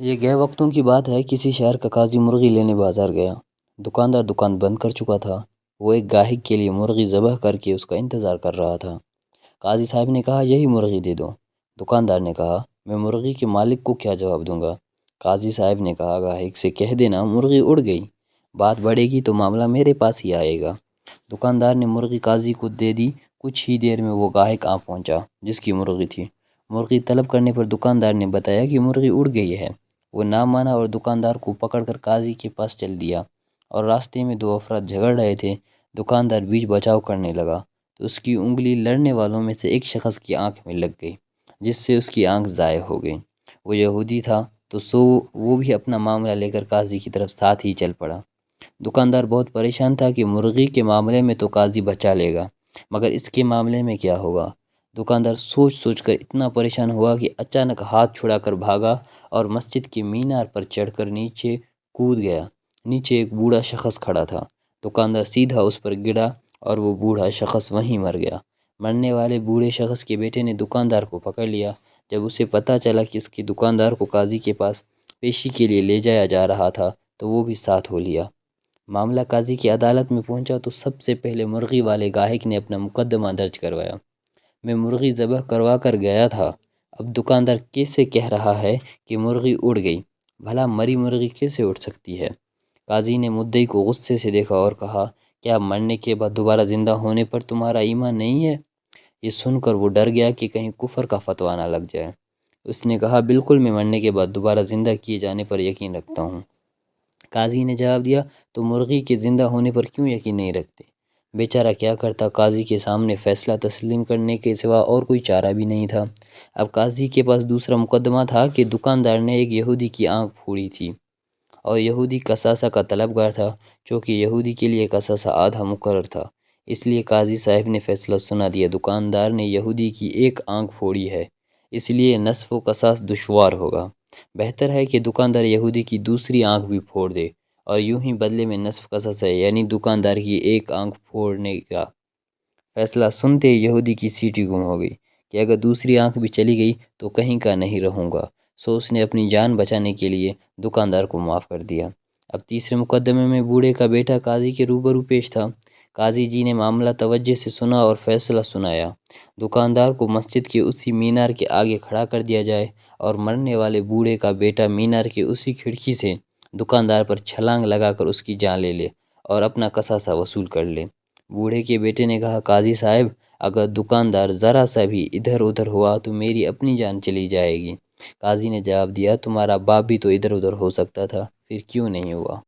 یہ گئے وقتوں کی بات ہے، کسی شہر کا قاضی مرغی لینے بازار گیا۔ دکاندار دکان بند کر چکا تھا۔ وہ ایک گاہک کے لیے مرغی ذبح کر کے اس کا انتظار کر رہا تھا۔ قاضی صاحب نے کہا، یہی مرغی دے دو۔ دکاندار نے کہا، میں مرغی کے مالک کو کیا جواب دوں گا؟ قاضی صاحب نے کہا، گاہک سے کہہ دینا مرغی اڑ گئی، بات بڑھے گی تو معاملہ میرے پاس ہی آئے گا۔ دکاندار نے مرغی قاضی کو دے دی۔ کچھ ہی دیر میں وہ گاہک آ پہنچا جس کی مرغی تھی۔ مرغی طلب کرنے پر دکاندار نے بتایا کہ مرغی اڑ گئی ہے۔ وہ نہ مانا اور دکاندار کو پکڑ کر قاضی کے پاس چل دیا، اور راستے میں دو افراد جھگڑ رہے تھے۔ دکاندار بیچ بچاؤ کرنے لگا تو اس کی انگلی لڑنے والوں میں سے ایک شخص کی آنکھ میں لگ گئی، جس سے اس کی آنکھ ضائع ہو گئی۔ وہ یہودی تھا تو وہ بھی اپنا معاملہ لے کر قاضی کی طرف ساتھ ہی چل پڑا۔ دکاندار بہت پریشان تھا کہ مرغی کے معاملے میں تو قاضی بچا لے گا، مگر اس کے معاملے میں کیا ہوگا؟ دکاندار سوچ سوچ کر اتنا پریشان ہوا کہ اچانک ہاتھ چھڑا کر بھاگا اور مسجد کی مینار پر چڑھ کر نیچے کود گیا۔ نیچے ایک بوڑھا شخص کھڑا تھا۔ دکاندار سیدھا اس پر گرا اور وہ بوڑھا شخص وہیں مر گیا۔ مرنے والے بوڑھے شخص کے بیٹے نے دکاندار کو پکڑ لیا۔ جب اسے پتہ چلا کہ اس کی دکاندار کو قاضی کے پاس پیشی کے لیے لے جایا جا رہا تھا تو وہ بھی ساتھ ہو لیا۔ معاملہ قاضی کی عدالت میں پہنچا تو سب سے پہلے مرغی والے گاہک نے اپنا مقدمہ درج کروایا۔ میں مرغی ذبح کروا کر گیا تھا، اب دکاندار کیسے کہہ رہا ہے کہ مرغی اڑ گئی؟ بھلا مری مرغی کیسے اڑ سکتی ہے؟ قاضی نے مدعی کو غصے سے دیکھا اور کہا، کیا مرنے کے بعد دوبارہ زندہ ہونے پر تمہارا ایمان نہیں ہے؟ یہ سن کر وہ ڈر گیا کہ کہیں کفر کا فتویٰ نہ لگ جائے۔ اس نے کہا، بالکل، میں مرنے کے بعد دوبارہ زندہ کیے جانے پر یقین رکھتا ہوں۔ قاضی نے جواب دیا، تو مرغی کے زندہ ہونے پر کیوں یقین نہیں رکھتے؟ بیچارہ کیا کرتا، قاضی کے سامنے فیصلہ تسلیم کرنے کے سوا اور کوئی چارہ بھی نہیں تھا۔ اب قاضی کے پاس دوسرا مقدمہ تھا کہ دکاندار نے ایک یہودی کی آنکھ پھوڑی تھی، اور یہودی قصاصہ کا طلبگار تھا، چونکہ یہودی کے لیے قصاصہ آدھا مقرر تھا۔ اس لیے قاضی صاحب نے فیصلہ سنا دیا، دکاندار نے یہودی کی ایک آنکھ پھوڑی ہے، اس لیے نصف و قصاص دشوار ہوگا۔ بہتر ہے کہ دکاندار یہودی کی دوسری آنکھ بھی پھوڑ دے، اور یوں ہی بدلے میں نصف قصاص ہے، یعنی دکاندار کی ایک آنکھ پھوڑنے کا۔ فیصلہ سنتے یہودی کی سیٹی گم ہو گئی کہ اگر دوسری آنکھ بھی چلی گئی تو کہیں کا نہیں رہوں گا، سو اس نے اپنی جان بچانے کے لیے دکاندار کو معاف کر دیا۔ اب تیسرے مقدمے میں بوڑھے کا بیٹا قاضی کے روبرو پیش تھا۔ قاضی جی نے معاملہ توجہ سے سنا اور فیصلہ سنایا۔ دکاندار کو مسجد کے اسی مینار کے آگے کھڑا کر دیا جائے، اور مرنے والے بوڑھے کا بیٹا مینار کے اسی کھڑکی سے دکاندار پر چھلانگ لگا کر اس کی جان لے لے اور اپنا قصاصہ وصول کر لے۔ بوڑھے کے بیٹے نے کہا، قاضی صاحب، اگر دکاندار ذرا سا بھی ادھر ادھر ہوا تو میری اپنی جان چلی جائے گی۔ قاضی نے جواب دیا، تمہارا باپ بھی تو ادھر ادھر ہو سکتا تھا، پھر کیوں نہیں ہوا؟